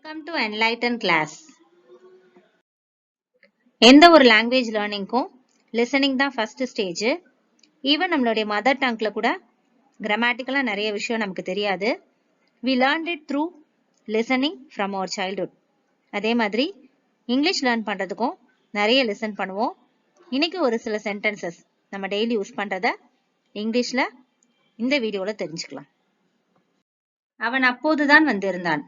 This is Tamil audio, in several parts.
Welcome to enlighten class. எந்த ஒரு லாங்குவேஜ் லேர்னிங்க்கும் லிசனிங் தான் ஃபர்ஸ்ட் ஸ்டேஜ். ஈவன் நம்மளுடைய மதர் டங்க்ல கூட கிராமட்டிக்கலா நிறைய விஷயம் நமக்கு தெரியாது. We learned it through listening from our childhood. அதே மாதிரி இங்கிலீஷ் லேர்ன் பண்றதுக்கும் நிறைய லிசன் பண்ணுவோம். இன்னைக்கு ஒரு சில சென்டென்சஸ் நம்ம டெய்லி யூஸ் பண்றத இங்கிலீஷ்ல இந்த வீடியோல தெரிஞ்சுக்கலாம். அவன் அப்போதுதான் வந்திருந்தான்.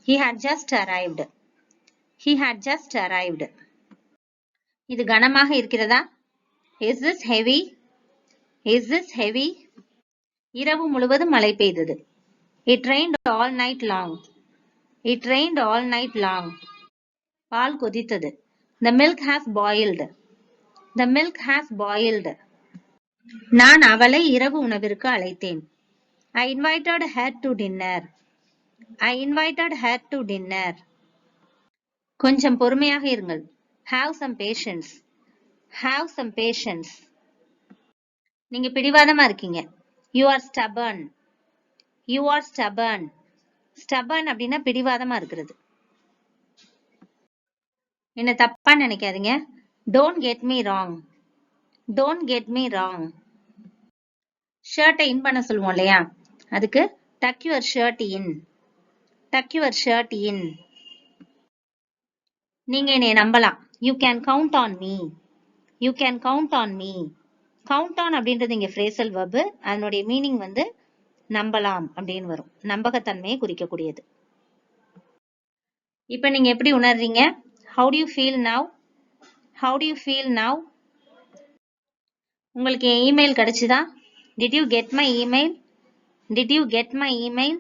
He had just arrived. He had just arrived. இது கனமாக இருக்கிறதா? Is this heavy? Is this heavy? இரவு முழுவதும் மழை பெய்தது. It rained all night long. It rained all night long. Ball கொதித்தது. The milk has boiled. The milk has boiled. நான் அவளை இரவு உணவிற்கு அழைத்தேன். I invited her to dinner. I invited her to dinner. கொஞ்சம் பொறுமையாக இருங்கள். Have some patience. Have some patience. நீங்க பிடிவாதமா இருக்கீங்க. You are stubborn. You are stubborn. Stubborn அப்படின்னா பிடிவாதமா இருக்கிறது. என்ன தப்பா நினைக்காதீங்க. Don't get me wrong. Don't get me wrong. ஷர்ட்டை இன் பண்ண சொல்லுவோம் இல்லையா? அதுக்கு tuck your shirt in. Tuck your shirt in. நீங்க என்னை நம்பலாம். You can count on me. You can count on me. Count on அப்படின்றது இங்க phrasal verb. அதனுடைய மீனிங் நம்பலாம் அப்படின்னு வரும். நம்பகத்தன்மையை குறிக்கக்கூடியது. இப்ப நீங்க எப்படி உணர்றீங்க? How do you feel now? How do you feel now? உங்களுக்கு என் email கிடைச்சுதா? Did you get my email? Did you get my email?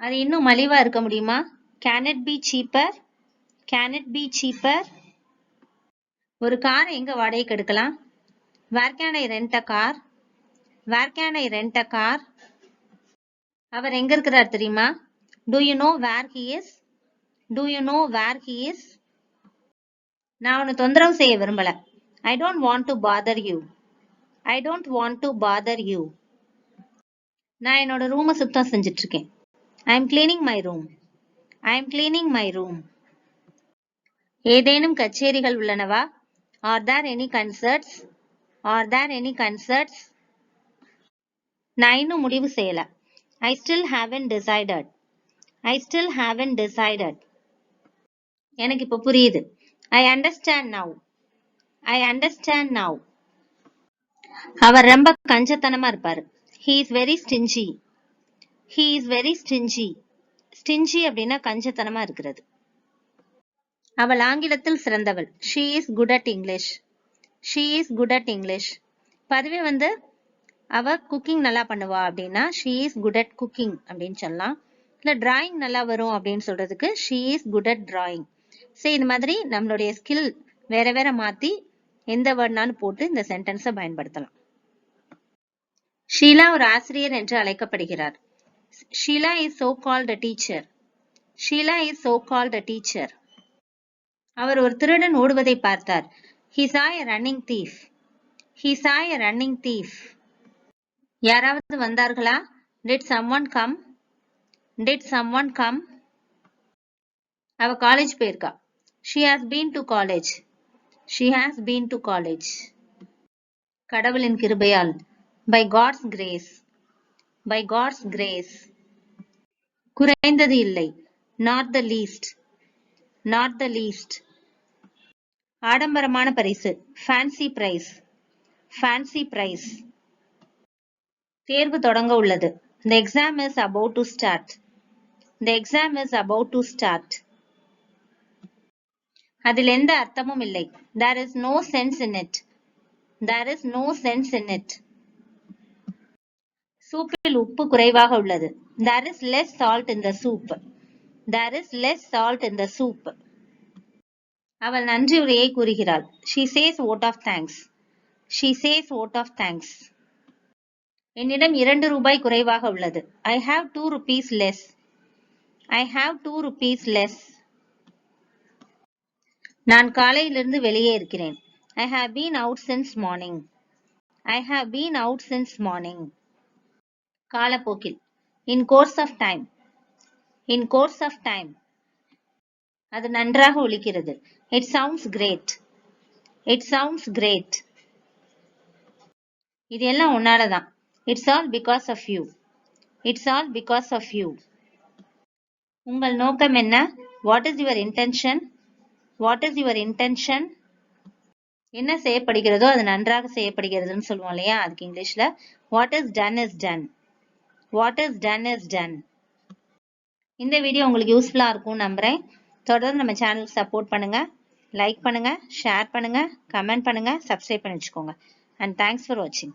அது இன்னும் மலிவா இருக்க முடியுமா? Can it be cheaper? Can it be cheaper? ஒரு காரை எங்க வாடகைக்கு எடுக்கலாம்? Where can I rent a car? Where can I rent a car? அவர் எங்க இருக்கிறார் தெரியுமா? Do you know where he is? Do you know where he is? நான் உன்னை தொந்தரவு செய்ய விரும்பல. I don't want to bother you. I don't want to bother you. நான் என்னோட ரூமை சுத்தம் செஞ்சிட்டு இருக்கேன். I am cleaning my room. I am cleaning my room. ஏதேனும் கச்சேரிகள் உள்ளனவா? Are there any concerts? Are there any concerts? நான் இன்னும் முடிவு செய்யல. I still haven't decided. I still haven't decided. எனக்கு இப்ப புரியுது. I understand now. I understand now. அவர் ரொம்ப கஞ்சத்தனமா இருப்பாரு. He is very stingy. He is very stingy. Stingy அப்படின்னா கஞ்சத்தனமா இருக்கிறது. அவள் ஆங்கிலத்தில் சிறந்தவள். She is good at English. She is good at English. பதுவே அவ குக்கிங் நல்லா பண்ணுவா அப்படின்னா she is good at cooking அப்படின்னு சொல்லலாம். இல்ல டிராயிங் நல்லா வரும் அப்படின்னு சொல்றதுக்கு she is good at drawing. சரி, இந்த மாதிரி நம்மளுடைய ஸ்கில் வேற வேற மாத்தி எந்த வேர்ட்னாலும் போட்டு இந்த சென்டென்ஸை பயன்படுத்தலாம். ஷீலா ஒரு ஆசிரியர் என்று அழைக்கப்படுகிறார். Sheela is so called a teacher. Sheela is so called a teacher. அவர் ஒரு திருடன் ஓடுவதை பார்த்தார். He saw a running thief. He saw a running thief. யாராவது வந்தார்களா? Did someone come? Did someone come? அவ காலேஜ் போயிருக்கா. She has been to college. She has been to college. கடவுளின் கிருபையால். By God's grace. By God's grace. குறைந்தது இல்லை. Not the least. Not the least. ஆடம்பரமான பரிசு. Fancy prize. Fancy prize. தேர்வு தொடங்க உள்ளது. The exam is about to start. The exam is about to start. அதில் எந்த அர்த்தமும் இல்லை. There is no sense in it. There is no sense in it. சூப்பில் உப்பு குறைவாக உள்ளது. There is less salt in the soup. There is less salt in the soup. அவள் நன்றி உரையை கூறுகிறாள். She says vote of thanks. She says vote of thanks. என்னிடம் 2 ரூபாய் குறைவாக உள்ளது. I have 2 rupees less. I have 2 rupees less. நான் காலையிலிருந்து வெளியே இருக்கிறேன். I have been out since morning. I have been out since morning. காலப்போக்கில். In course of time. In course of time. அது நன்றாக ஒலிக்கிறது. It sounds great. It sounds great. இது எல்லாம் உன்னாலதான். It's all because of you. It's all because of you. உங்கள் நோக்கம் என்ன? What is your intention? What is your intention? என்ன செய்யப்படுகிறதோ அது நன்றாக செய்யப்படுகிறதுன்னு சொல்லுவோம் இல்லையா? அதுக்கு இங்கிலீஷ்ல what is done is done. What is done is done. இந்த வீடியோ உங்களுக்கு யூஸ்ஃபுல்லா இருக்கும் நம்புறேன். தொடர்ந்து நம்ம சேனலுக்கு சப்போர்ட் பண்ணுங்க. லைக் பண்ணுங்க, ஷேர் பண்ணுங்க, கமெண்ட் பண்ணுங்க, சப்ஸ்கிரைப் பண்ணி வச்சுக்கோங்க. And thanks for watching.